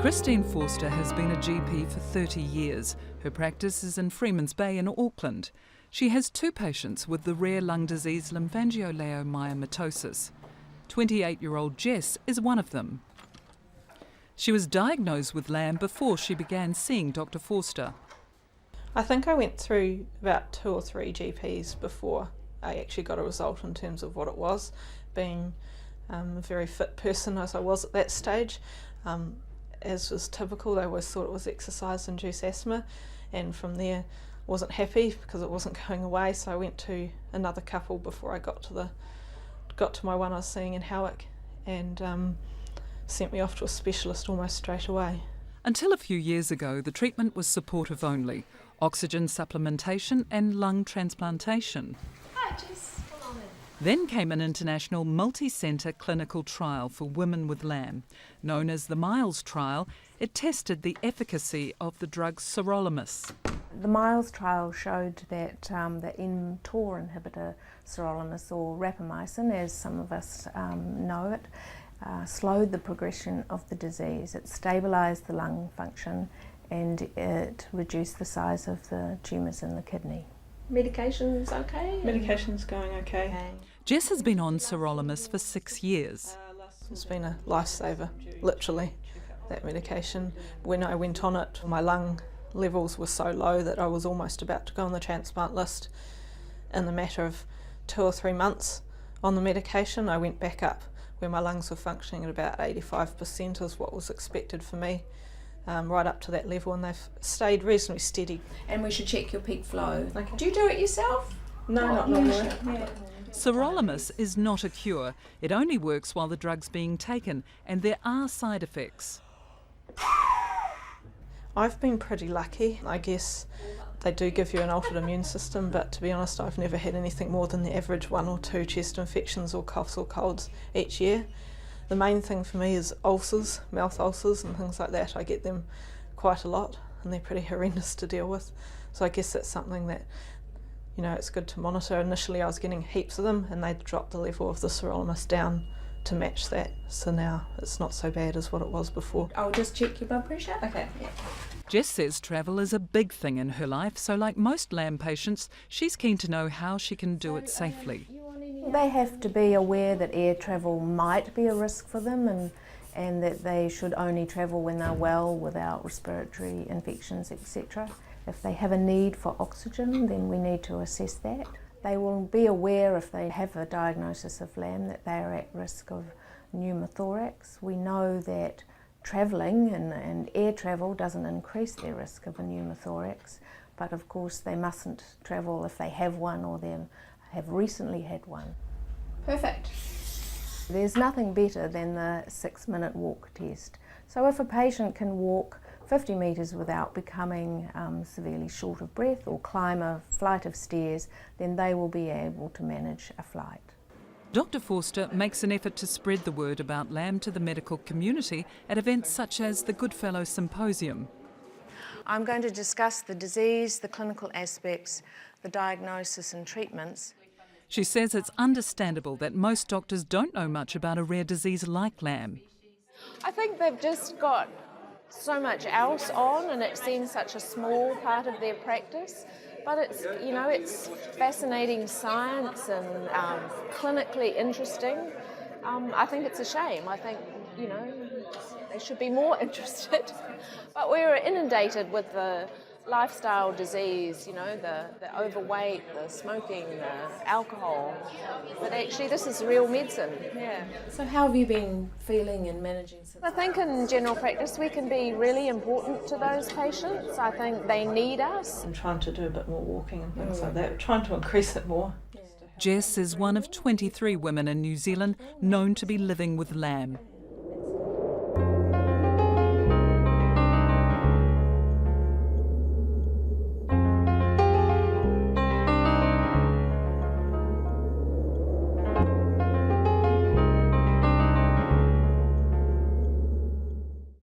Christine Forster has been a GP for 30 years. Her practice is in Freeman's Bay in Auckland. She has 2 patients with the rare lung disease lymphangioliomyomatosis. 28-year-old Jess is one of them. She was diagnosed with LAM before she began seeing Dr. Forster. I think I went through about 2 or 3 GPs before I actually got a result in terms of what it was. Being a very fit person as I was at that stage, as was typical, they always thought it was exercise-induced asthma, and from there wasn't happy because it wasn't going away, so I went to another couple before I got to my one I was seeing in Howick, and sent me off to a specialist almost straight away. Until a few years ago, the treatment was supportive only: oxygen supplementation and lung transplantation. Hi, Jess. Come on in. Then came an international multi-centre clinical trial for women with LAM. Known as the MILES trial, it tested the efficacy of the drug sirolimus. The MILES trial showed that the mTOR inhibitor sirolimus, or rapamycin as some of us know it, slowed the progression of the disease. It stabilised the lung function and it reduced the size of the tumours in the kidney. Medication's okay? Medication's going okay. Jess has been on sirolimus for 6 years. It's been a lifesaver, literally, that medication. When I went on it, my lung levels were so low that I was almost about to go on the transplant list. In the matter of 2 or 3 months on the medication, I went back up where my lungs were functioning at about 85% is what was expected for me, right up to that level, and they've stayed reasonably steady. And we should check your peak flow. Do you do it yourself? No, not normally. Yeah. Sirolimus is not a cure. It only works while the drug's being taken, and there are side effects. I've been pretty lucky. I guess they do give you an altered immune system, but to be honest, I've never had anything more than the average 1 or 2 chest infections or coughs or colds each year. The main thing for me is ulcers, mouth ulcers and things like that. I get them quite a lot and they're pretty horrendous to deal with. So I guess that's something that, you know, it's good to monitor. Initially I was getting heaps of them and they'd dropped the level of the sirolimus down to match that. So now it's not so bad as what it was before. I'll just check your blood pressure. Okay. Yeah. Jess says travel is a big thing in her life, so like most LAM patients, she's keen to know how she can do it safely. They have to be aware that air travel might be a risk for them, and that they should only travel when they're well without respiratory infections, etc. If they have a need for oxygen, then we need to assess that. They will be aware if they have a diagnosis of LAM that they are at risk of pneumothorax. We know that travelling and air travel doesn't increase their risk of a pneumothorax, but of course they mustn't travel if they have one or they have recently had one. Perfect. There's nothing better than the 6-minute walk test. So if a patient can walk 50 metres without becoming severely short of breath or climb a flight of stairs, then they will be able to manage a flight. Dr. Forster makes an effort to spread the word about LAM to the medical community at events such as the Goodfellow Symposium. I'm going to discuss the disease, the clinical aspects, the diagnosis and treatments. She says it's understandable that most doctors don't know much about a rare disease like LAM. I think they've just got so much else on and it seems such a small part of their practice. But it's, you know, it's fascinating science and clinically interesting. I think it's a shame. I think, you know, they should be more interested. But we're inundated with the lifestyle disease, you know, the overweight, the smoking, the alcohol. But actually this is real medicine, yeah. So how have you been feeling and managing since? I think in general practice we can be really important to those patients. I think they need us. I'm trying to do a bit more walking and things like that, trying to increase it more. Jess is one of 23 women in New Zealand known to be living with LAM.